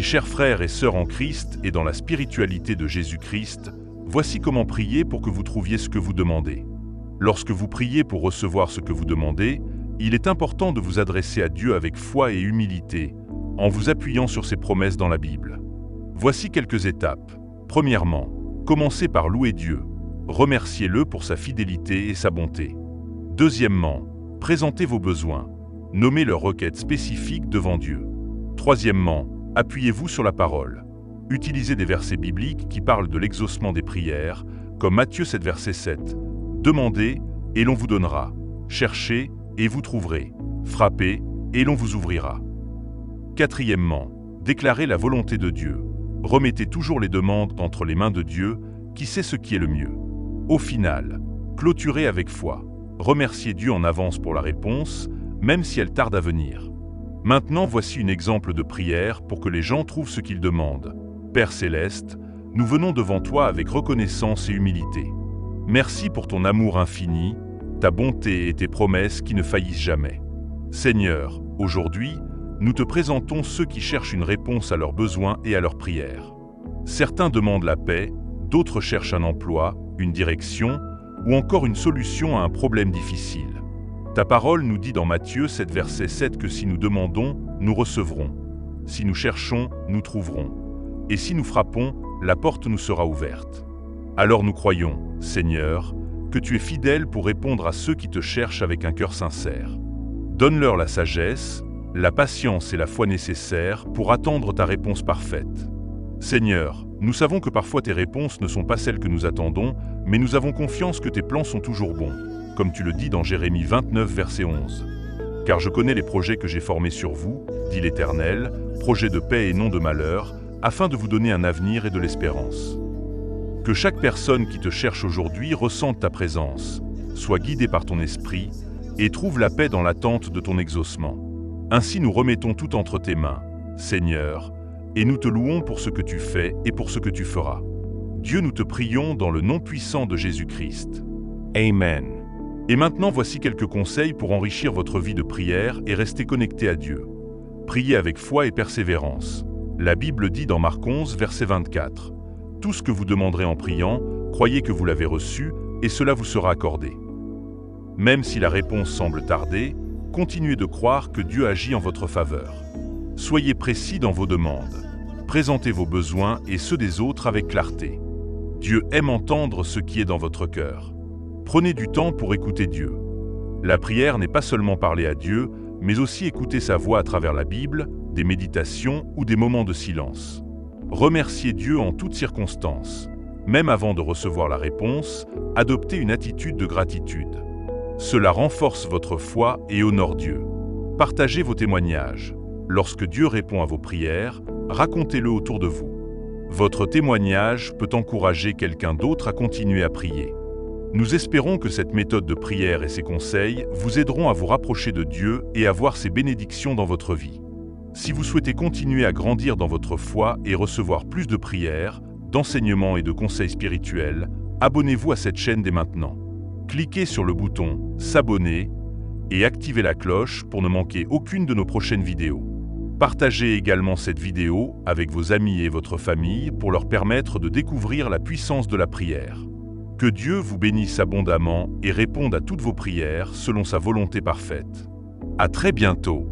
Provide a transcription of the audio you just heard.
Mes chers frères et sœurs en Christ et dans la spiritualité de Jésus-Christ, voici comment prier pour que vous trouviez ce que vous demandez. Lorsque vous priez pour recevoir ce que vous demandez, il est important de vous adresser à Dieu avec foi et humilité, en vous appuyant sur ses promesses dans la Bible. Voici quelques étapes. Premièrement, commencez par louer Dieu. Remerciez-le pour sa fidélité et sa bonté. Deuxièmement, présentez vos besoins. Nommez leurs requêtes spécifiques devant Dieu. Troisièmement, appuyez-vous sur la parole. Utilisez des versets bibliques qui parlent de l'exaucement des prières, comme Matthieu 7, verset 7. Demandez, et l'on vous donnera. Cherchez, et vous trouverez. Frappez, et l'on vous ouvrira. Quatrièmement, déclarez la volonté de Dieu. Remettez toujours les demandes entre les mains de Dieu, qui sait ce qui est le mieux. Au final, clôturez avec foi. Remerciez Dieu en avance pour la réponse, même si elle tarde à venir. Maintenant, voici un exemple de prière pour que les gens trouvent ce qu'ils demandent. Père Céleste, nous venons devant toi avec reconnaissance et humilité. Merci pour ton amour infini, ta bonté et tes promesses qui ne faillissent jamais. Seigneur, aujourd'hui, nous te présentons ceux qui cherchent une réponse à leurs besoins et à leurs prières. Certains demandent la paix, d'autres cherchent un emploi, une direction ou encore une solution à un problème difficile. Ta parole nous dit dans Matthieu 7, verset 7 que si nous demandons, nous recevrons. Si nous cherchons, nous trouverons. Et si nous frappons, la porte nous sera ouverte. Alors nous croyons, Seigneur, que tu es fidèle pour répondre à ceux qui te cherchent avec un cœur sincère. Donne-leur la sagesse, la patience et la foi nécessaires pour attendre ta réponse parfaite. Seigneur, nous savons que parfois tes réponses ne sont pas celles que nous attendons, mais nous avons confiance que tes plans sont toujours bons, comme tu le dis dans Jérémie 29, verset 11. Car je connais les projets que j'ai formés sur vous, dit l'Éternel, projets de paix et non de malheur, afin de vous donner un avenir et de l'espérance. Que chaque personne qui te cherche aujourd'hui ressente ta présence, soit guidée par ton esprit et trouve la paix dans l'attente de ton exaucement. Ainsi nous remettons tout entre tes mains, Seigneur, et nous te louons pour ce que tu fais et pour ce que tu feras. Dieu, nous te prions dans le nom puissant de Jésus-Christ. Amen. Et maintenant, voici quelques conseils pour enrichir votre vie de prière et rester connecté à Dieu. Priez avec foi et persévérance. La Bible dit dans Marc 11, verset 24, « Tout ce que vous demanderez en priant, croyez que vous l'avez reçu, et cela vous sera accordé. » Même si la réponse semble tarder, continuez de croire que Dieu agit en votre faveur. Soyez précis dans vos demandes. Présentez vos besoins et ceux des autres avec clarté. Dieu aime entendre ce qui est dans votre cœur. Prenez du temps pour écouter Dieu. La prière n'est pas seulement parler à Dieu, mais aussi écouter sa voix à travers la Bible, des méditations ou des moments de silence. Remerciez Dieu en toutes circonstances. Même avant de recevoir la réponse, adoptez une attitude de gratitude. Cela renforce votre foi et honore Dieu. Partagez vos témoignages. Lorsque Dieu répond à vos prières, racontez-le autour de vous. Votre témoignage peut encourager quelqu'un d'autre à continuer à prier. Nous espérons que cette méthode de prière et ses conseils vous aideront à vous rapprocher de Dieu et à voir ses bénédictions dans votre vie. Si vous souhaitez continuer à grandir dans votre foi et recevoir plus de prières, d'enseignements et de conseils spirituels, abonnez-vous à cette chaîne dès maintenant. Cliquez sur le bouton « S'abonner » et activez la cloche pour ne manquer aucune de nos prochaines vidéos. Partagez également cette vidéo avec vos amis et votre famille pour leur permettre de découvrir la puissance de la prière. Que Dieu vous bénisse abondamment et réponde à toutes vos prières selon sa volonté parfaite. À très bientôt.